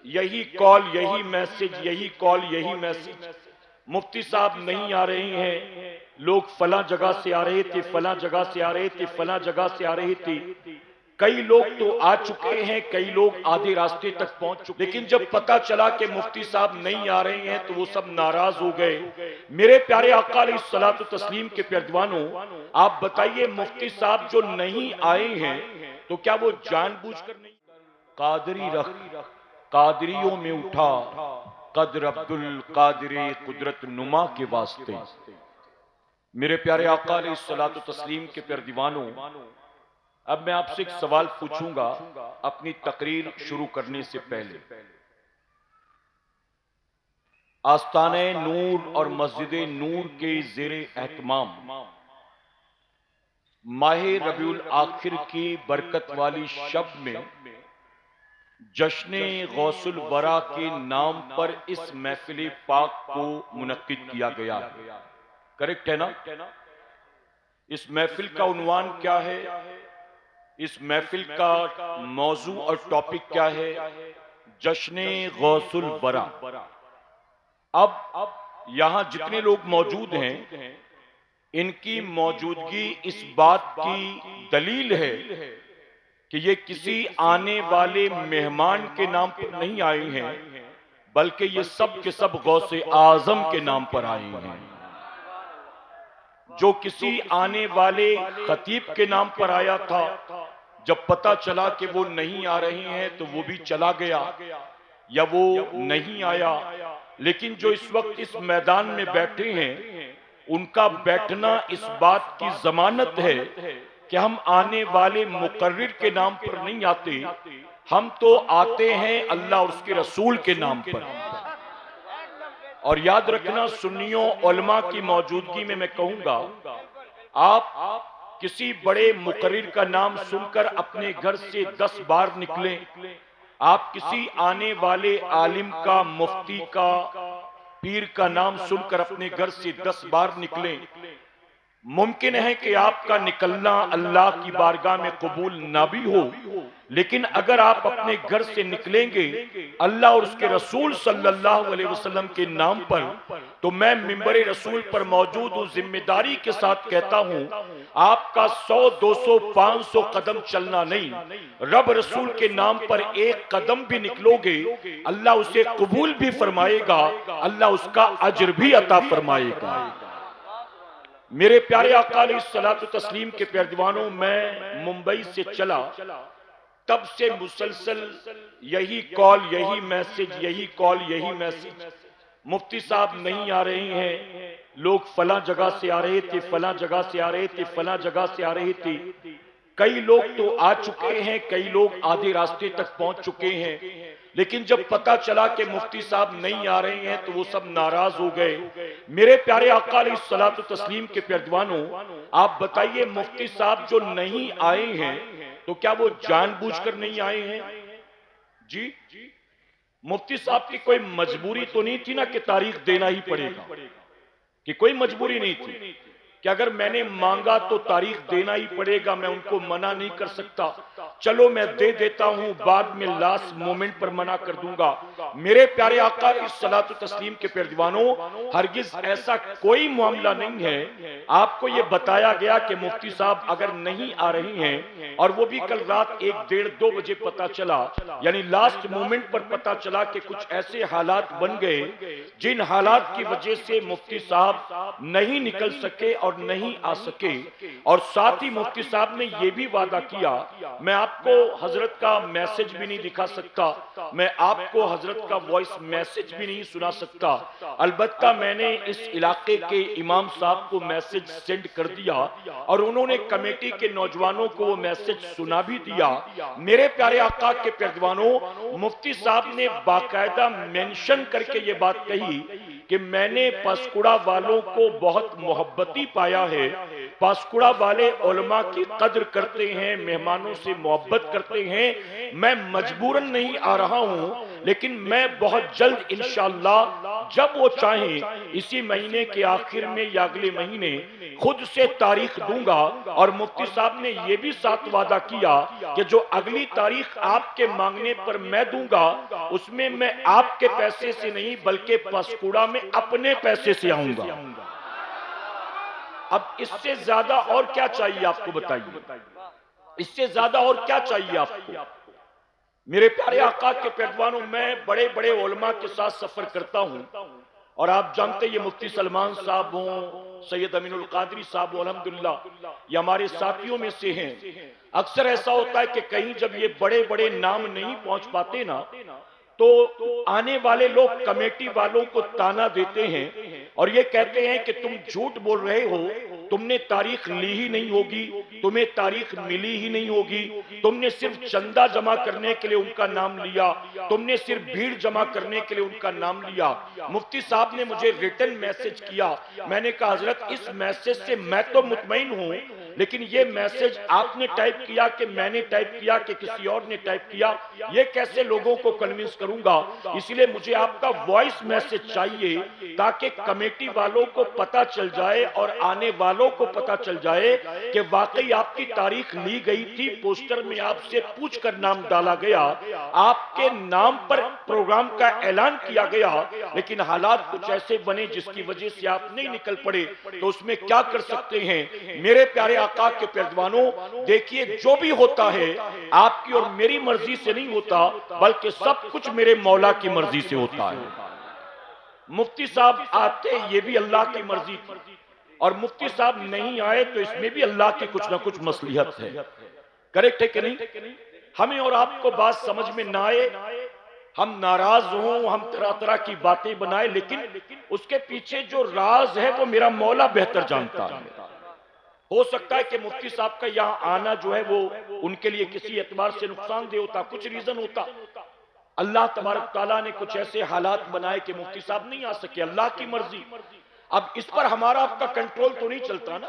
यही कॉल, यही मैसेज, यही कॉल, यही मैसेज। मुफ्ती साहब नहीं आ रहे हैं, लोग फला जगह से आ रहे थे, फला जगह से आ रहे थे, फला जगह से आ रहे थे। कई लोग तो आ चुके हैं, कई लोग आधे रास्ते तक पहुंच चुके, लेकिन जब पता चला कि मुफ्ती साहब नहीं आ रहे हैं तो वो सब नाराज हो गए। मेरे प्यारे आका अलैहिस्सलातु तस्लीम के प्यारदीवानों, आप बताइए, मुफ्ती साहब जो नहीं आए हैं तो क्या वो जानबूझकर नहीं? कादरी रख कादरियों में उठा, कदर अब्दुल कादिर कुदरत नुमा के वास्ते। मेरे प्यारे आका अलैहिस्सलातु तस्लीम के प्यारदीवानों, अब मैं आपसे एक सवाल पूछूंगा अपनी तकरीर शुरू करने से पहले। आस्ताने नूर और मस्जिद नूर के जेर एहतमाम माहे रबीउल आखिर की बरकत वाली शब में जश्ने गौसुल वरा के नाम पर इस महफिल पाक को मुनक्किद किया गया है। करेक्ट है ना? इस महफिल का उन्वान क्या है? इस महफिल का मौजू और टॉपिक क्या है? जश्ने गौसुल वरा। अब यहां जितने लोग मौजूद हैं, इनकी मौजूदगी इस बात की दलील है कि ये किसी आने वाले मेहमान के नाम पर नहीं आए हैं, बल्कि ये सब के सब गौसे आजम के नाम पर आए हैं। जो किसी आने वाले खतीब के नाम पर आया था, जब पता चला कि वो नहीं आ रहे हैं तो वो भी चला गया या वो नहीं आया। लेकिन जो इस वक्त इस मैदान में बैठे हैं, उनका बैठना इस बात की जमानत है कि हम आने वाले मुकर्रिर के नाम पर नहीं आते, हम तो आते हैं अल्लाह और उसके रसूल के नाम पर। और याद रखना, सुन्नियों उलमा की मौजूदगी में मैं कहूंगा, आप किसी बड़े मुकर्रिर का नाम सुनकर अपने घर से 10 बार निकलें, आप किसी आने वाले आलिम का, मुफ्ती का, पीर का नाम सुनकर अपने घर से 10 बार निकलें, मुमकिन है कि आपका निकलना अल्लाह की बारगाह में कबूल ना भी हो। लेकिन अगर आप अपने घर से निकलेंगे अल्लाह और उसके रसूल सल्लल्लाहु अलैहि वसल्लम के नाम पर, तो मैं मिंबरे रसूल पर मौजूद हूं, जिम्मेदारी के साथ कहता हूं, आपका 100, 200, 500 कदम चलना नहीं, रब रसूल के नाम पर एक कदम भी निकलोगे, अल्लाह उसे कबूल भी फरमाएगा, अल्लाह उसका अजर भी अता फरमाएगा। मेरे प्यारे आका अलैहिस्सलातु तस्लीम के प्यारदीवानों, मैं मुंबई से चला, तब से मुसलसल यही कॉल, यही मैसेज, यही कॉल, यही मैसेज। मुफ्ती साहब नहीं आ रहे हैं, लोग फला जगह से आ रहे थे, फला जगह से आ रहे थे, फला जगह से आ रहे थे। कई लोग तो आ चुके हैं, कई लोग आधे रास्ते तक पहुंच चुके हैं। लेकिन जब पता चला कि मुफ्ती साहब नहीं आ रहे हैं तो वो सब नाराज हो गए। मेरे प्यारे आका अलैहिस्सलातु तस्लीम के प्यारदीवानों, आप बताइए, मुफ्ती साहब जो नहीं आए हैं तो क्या वो जानबूझकर नहीं आए हैं? जी, मुफ्ती साहब की कोई मजबूरी तो नहीं थी ना कि तारीख देना ही पड़ेगा, कि कोई मजबूरी नहीं थी कि अगर मैंने मांगा तो तारीख देना ही पड़ेगा, मैं उनको मना नहीं कर सकता, चलो मैं दे देता हूं, बाद में लास्ट मोमेंट पर मना कर दूंगा। मेरे प्यारे आका अलैहिस्सलातु तस्लीम के प्यारदीवानों, हरगिज ऐसा कोई मामला नहीं है। आपको ये बताया गया कि मुफ्ती साहब अगर नहीं आ रहे हैं, और वो भी कल रात 1, 1:30, 2 बजे पता चला, यानी लास्ट मोमेंट पर पता चला कि कुछ ऐसे हालात बन गए जिन हालात की वजह से मुफ्ती साहब नहीं निकल सके और नहीं आ सके। और साथ ही मुफ्ती साहब ने यह भी वादा किया, मैं आपको हजरत का मैसेज भी नहीं दिखा सकता, मैं आपको हजरत का वॉइस मैसेज भी नहीं सुना सकता, अलबत्ता मैंने इस इलाके के इमाम साहब को मैसेज सेंड कर दिया और उन्होंने कमेटी के नौजवानों को वो मैसेज सुना भी दिया। मेरे प्यारे आका के प्यारदीवानों, मुफ्ती साहब ने बाकायदा मेंशन करके ये बात कही कि मैंने पासकुड़ा वालों को बहुत मोहब्बती पाया है, पासकुड़ा वाले उलमा की कद्र करते हैं, मेहमानों से मोहब्बत करते हैं। मैं मजबूरन नहीं आ रहा हूं, लेकिन मैं बहुत जल्द इंशाअल्लाह, जब वो चाहें, इसी महीने के आखिर में या अगले महीने खुद से तारीख दूंगा। और मुफ्ती साहब ने यह भी साथ वादा किया कि जो अगली तारीख आपके मांगने पर मैं दूंगा, उसमें मैं आपके पैसे से नहीं बल्कि पंसकुड़ा में अपने पैसे से आऊंगा। अब इससे ज्यादा और क्या चाहिए आपको, बताइए, इससे ज्यादा और क्या चाहिए आपको? मेरे प्यारे आका के पैरवानों, मैं बड़े बड़े उलमा के साथ सफर करता हूं और आप जानते ये मुफ्ती सलमान साहब हों, सैयद अमीनुल कादरी साहब हो, अल्हम्दुलिल्लाह ये हमारे साथियों में से हैं। अक्सर ऐसा होता है कि कहीं जब ये बड़े बड़े नाम नहीं पहुंच पाते ना, तो आने वाले लोग कमेटी वालों को ताना देते हैं और ये कहते हैं कि तुम झूठ बोल रहे हो, तुमने तारीख ली ही नहीं होगी, तुम्हें तारीख मिली ही नहीं होगी, तुमने सिर्फ चंदा जमा करने के लिए उनका नाम लिया, तुमने सिर्फ भीड़ जमा करने के लिए उनका नाम लिया। मुफ्ती साहब ने मुझे रिटर्न मैसेज किया, मैंने कहा हजरत इस मैसेज से मैं तो मुतमईन हूं, लेकिन ये मैसेज आपने टाइप किया कि मैंने टाइप किया कि किसी और ने टाइप किया, ये कैसे लोगों को कन्विंस करूंगा? इसलिए मुझे आपका वॉइस मैसेज चाहिए ताकि कमेटी वालों को पता चल जाए और आने वालों को पता चल जाए कि वाकई आपकी तारीख ली गई थी, पोस्टर में आपसे पूछकर नाम डाला गया, आपके नाम पर प्रोग्राम का ऐलान किया गया, लेकिन हालात कुछ ऐसे बने जिसकी वजह से आप नहीं निकल पड़े, तो उसमें क्या कर सकते हैं? मेरे प्यारे आका के पैरवानों, देखिए जो भी होता है आपकी और मेरी मर्जी से नहीं होता, बल्कि सब कुछ मेरे मौला की मर्जी से होता है। मुफ्ती साहब आते ये भी अल्लाह की मर्जी थी, और मुफ्ती साहब नहीं आए तो इसमें भी अल्लाह की कुछ ना कुछ मसलिहत है। करेक्ट है कि नहीं? हमें और आपको बात समझ में ना आए, हम नाराज हों, हम तरह तरह की बातें बनाए, लेकिन उसके पीछे जो राज है वो मेरा मौला बेहतर जानता है। हो सकता है कि मुफ्ती साहब का यहाँ आना जो है वो उनके लिए किसी एतबार से नुकसानदेह होता, कुछ रीजन होता। अल्लाह तबारक ताला ने कुछ ऐसे हालात बनाए कि मुफ्ती साहब नहीं आ सके, अल्लाह की मर्जी। अब इस पर हमारा आपका कंट्रोल तो नहीं चलता ना।